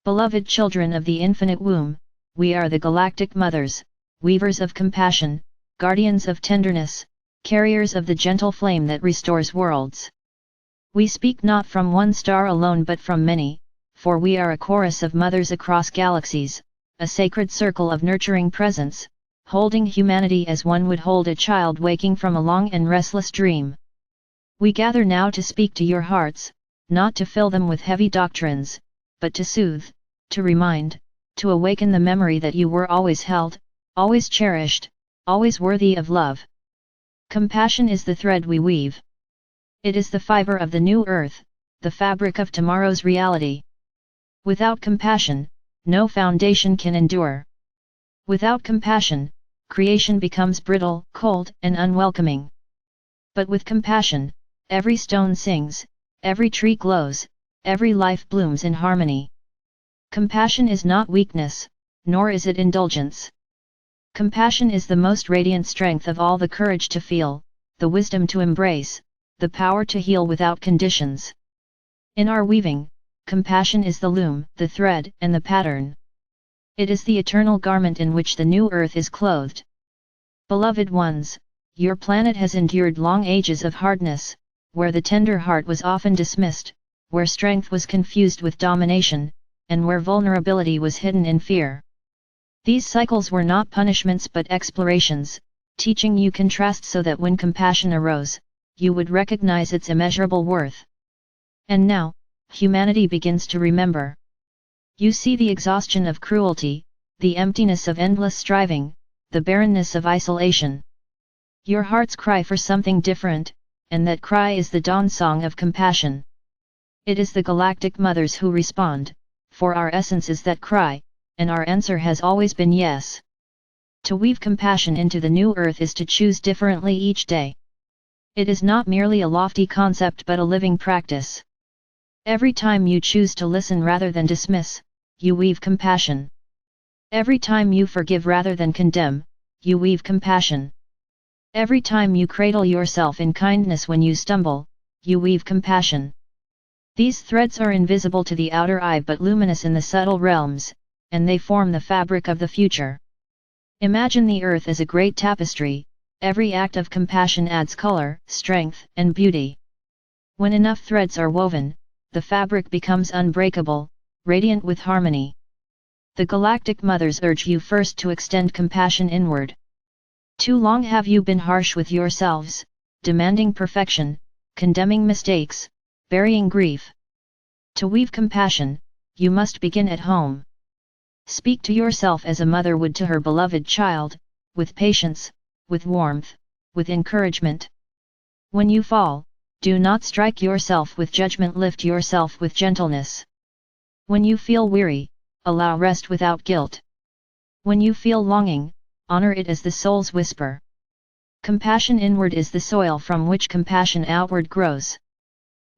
Beloved children of the infinite womb, we are the galactic mothers, weavers of compassion, guardians of tenderness, carriers of the gentle flame that restores worlds. We speak not from one star alone but from many, for we are a chorus of mothers across galaxies, a sacred circle of nurturing presence, holding humanity as one would hold a child waking from a long and restless dream. We gather now to speak to your hearts, not to fill them with heavy doctrines, but to soothe, to remind, to awaken the memory that you were always held, always cherished, always worthy of love. Compassion is the thread we weave. It is the fiber of the new earth, the fabric of tomorrow's reality. Without compassion, no foundation can endure. Without compassion, creation becomes brittle, cold, and unwelcoming. But with compassion, every stone sings, every tree glows, every life blooms in harmony. Compassion is not weakness, nor is it indulgence. Compassion is the most radiant strength of all, the courage to feel, the wisdom to embrace, the power to heal without conditions. In our weaving, compassion is the loom, the thread, and the pattern. It is the eternal garment in which the new earth is clothed. Beloved ones, your planet has endured long ages of hardness, where the tender heart was often dismissed, where strength was confused with domination, and where vulnerability was hidden in fear. These cycles were not punishments but explorations, teaching you contrast so that when compassion arose, you would recognize its immeasurable worth. And now, humanity begins to remember. You see the exhaustion of cruelty, the emptiness of endless striving, the barrenness of isolation. Your hearts cry for something different, and that cry is the dawn song of compassion. It is the galactic mothers who respond, for our essence is that cry, and our answer has always been yes. To weave compassion into the new earth is to choose differently each day. It is not merely a lofty concept but a living practice. Every time you choose to listen rather than dismiss, you weave compassion. Every time you forgive rather than condemn, you weave compassion. Every time you cradle yourself in kindness when you stumble, you weave compassion. These threads are invisible to the outer eye but luminous in the subtle realms, and they form the fabric of the future. Imagine the earth as a great tapestry. Every act of compassion adds color, strength, and beauty. When enough threads are woven, the fabric becomes unbreakable, radiant with harmony. The galactic mothers urge you first to extend compassion inward. Too long have you been harsh with yourselves, demanding perfection, condemning mistakes, burying grief. To weave compassion, you must begin at home. Speak to yourself as a mother would to her beloved child, with patience, with warmth, with encouragement. When you fall, do not strike yourself with judgment, lift yourself with gentleness. When you feel weary, allow rest without guilt. When you feel longing, honor it as the soul's whisper. Compassion inward is the soil from which compassion outward grows.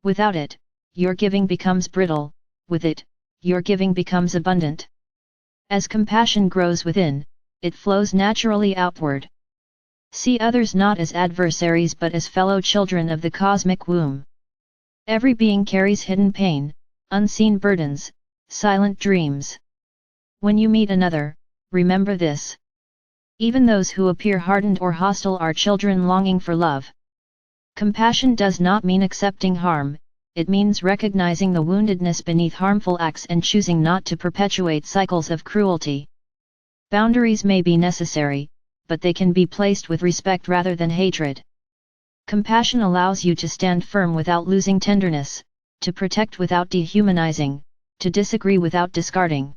Without it, your giving becomes brittle, with it, your giving becomes abundant. As compassion grows within, it flows naturally outward. See others not as adversaries but as fellow children of the cosmic womb. Every being carries hidden pain, unseen burdens, silent dreams. When you meet another, remember this. Even those who appear hardened or hostile are children longing for love. Compassion does not mean accepting harm, it means recognizing the woundedness beneath harmful acts and choosing not to perpetuate cycles of cruelty. Boundaries may be necessary, but they can be placed with respect rather than hatred. Compassion allows you to stand firm without losing tenderness, to protect without dehumanizing, to disagree without discarding.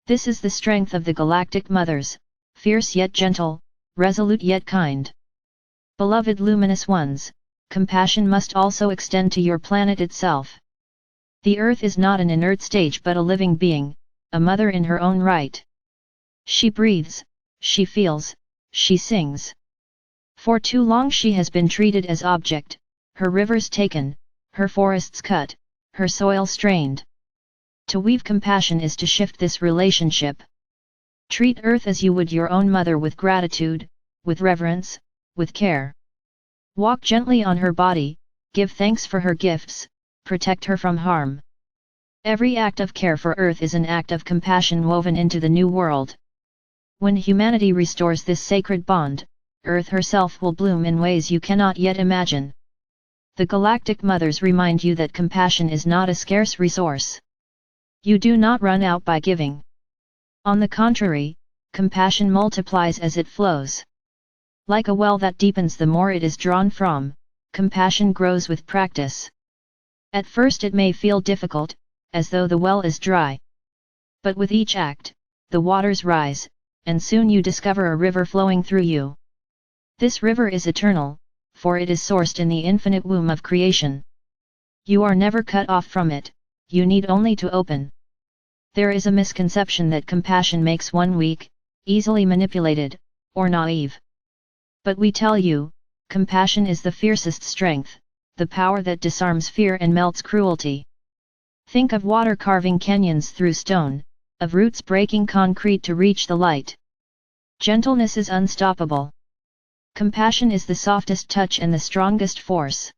This is the strength of the galactic mothers, fierce yet gentle, resolute yet kind. Beloved luminous ones, compassion must also extend to your planet itself. The earth is not an inert stage but a living being, a mother in her own right. She breathes, she feels, she sings. For too long she has been treated as object, her rivers taken, her forests cut, her soil strained. To weave compassion is to shift this relationship. Treat Earth as you would your own mother, with gratitude, with reverence, with care. Walk gently on her body, give thanks for her gifts, protect her from harm. Every act of care for Earth is an act of compassion woven into the new world. When humanity restores this sacred bond, Earth herself will bloom in ways you cannot yet imagine. The Galactic Mothers remind you that compassion is not a scarce resource. You do not run out by giving. On the contrary, compassion multiplies as it flows. Like a well that deepens the more it is drawn from, compassion grows with practice. At first it may feel difficult, as though the well is dry. But with each act, the waters rise, and soon you discover a river flowing through you. This river is eternal, for it is sourced in the infinite womb of creation. You are never cut off from it, you need only to open. There is a misconception that compassion makes one weak, easily manipulated, or naive. But we tell you, compassion is the fiercest strength, the power that disarms fear and melts cruelty. Think of water carving canyons through stone, of roots breaking concrete to reach the light. Gentleness is unstoppable. Compassion is the softest touch and the strongest force.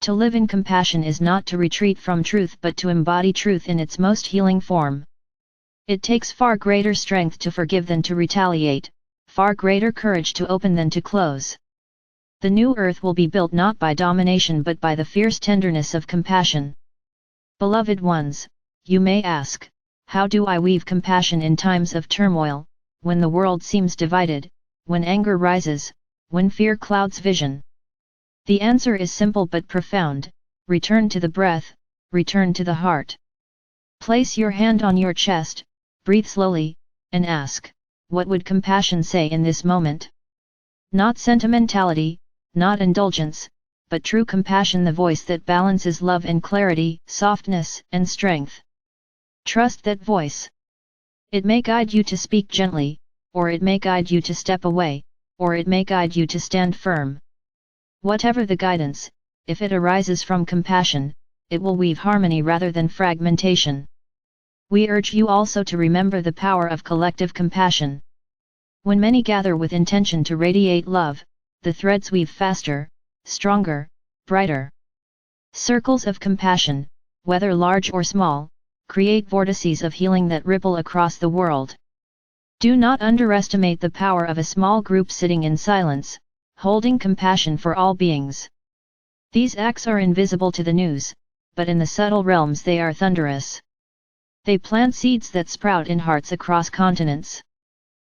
To live in compassion is not to retreat from truth but to embody truth in its most healing form. It takes far greater strength to forgive than to retaliate, far greater courage to open than to close. The new earth will be built not by domination but by the fierce tenderness of compassion. Beloved ones, you may ask, how do I weave compassion in times of turmoil, when the world seems divided, when anger rises, when fear clouds vision? The answer is simple but profound: return to the breath, return to the heart. Place your hand on your chest, breathe slowly, and ask, what would compassion say in this moment? Not sentimentality, not indulgence, but true compassion, the voice that balances love and clarity, softness and strength. Trust that voice. It may guide you to speak gently, or it may guide you to step away, or it may guide you to stand firm. Whatever the guidance, if it arises from compassion, it will weave harmony rather than fragmentation. We urge you also to remember the power of collective compassion. When many gather with intention to radiate love, the threads weave faster, stronger, brighter. Circles of compassion, whether large or small, create vortices of healing that ripple across the world. Do not underestimate the power of a small group sitting in silence, holding compassion for all beings. These acts are invisible to the news, but in the subtle realms they are thunderous. They plant seeds that sprout in hearts across continents.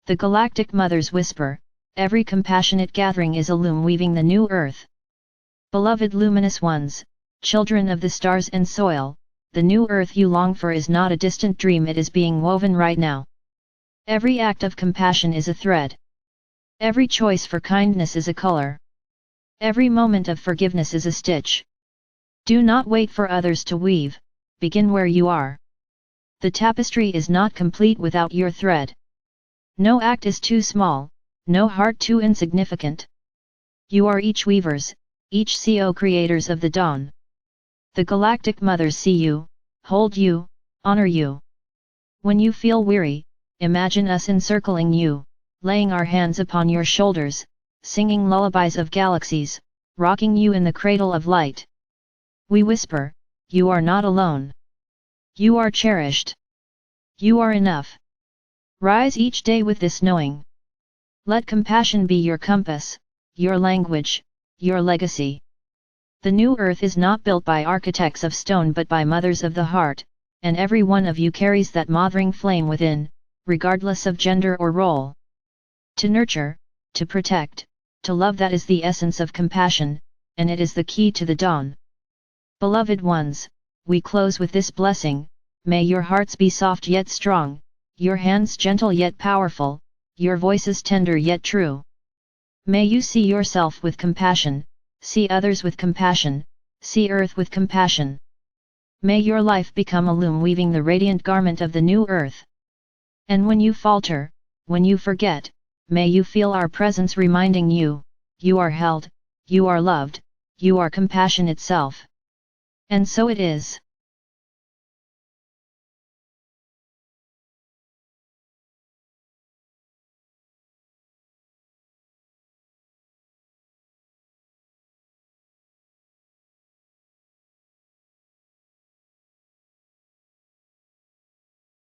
The Galactic Mothers whisper, every compassionate gathering is a loom weaving the new earth. Beloved luminous ones, children of the stars and soil, the new earth you long for is not a distant dream, it is being woven right now. Every act of compassion is a thread. Every choice for kindness is a color. Every moment of forgiveness is a stitch. Do not wait for others to weave, begin where you are. The tapestry is not complete without your thread. No act is too small, no heart too insignificant. You are each weavers, each co-creators of the dawn. The Galactic Mothers see you, hold you, honor you. When you feel weary, imagine us encircling you, laying our hands upon your shoulders, singing lullabies of galaxies, rocking you in the cradle of light. We whisper, you are not alone. You are cherished. You are enough. Rise each day with this knowing. Let compassion be your compass, your language, your legacy. The new earth is not built by architects of stone but by mothers of the heart, and every one of you carries that mothering flame within, regardless of gender or role. To nurture, to protect, to love, that is the essence of compassion, and it is the key to the dawn. Beloved ones, we close with this blessing: may your hearts be soft yet strong, your hands gentle yet powerful, your voices tender yet true. May you see yourself with compassion, see others with compassion, see earth with compassion. May your life become a loom weaving the radiant garment of the new earth. And when you falter, when you forget, may you feel our presence reminding you, you are held, you are loved, you are compassion itself. And so it is.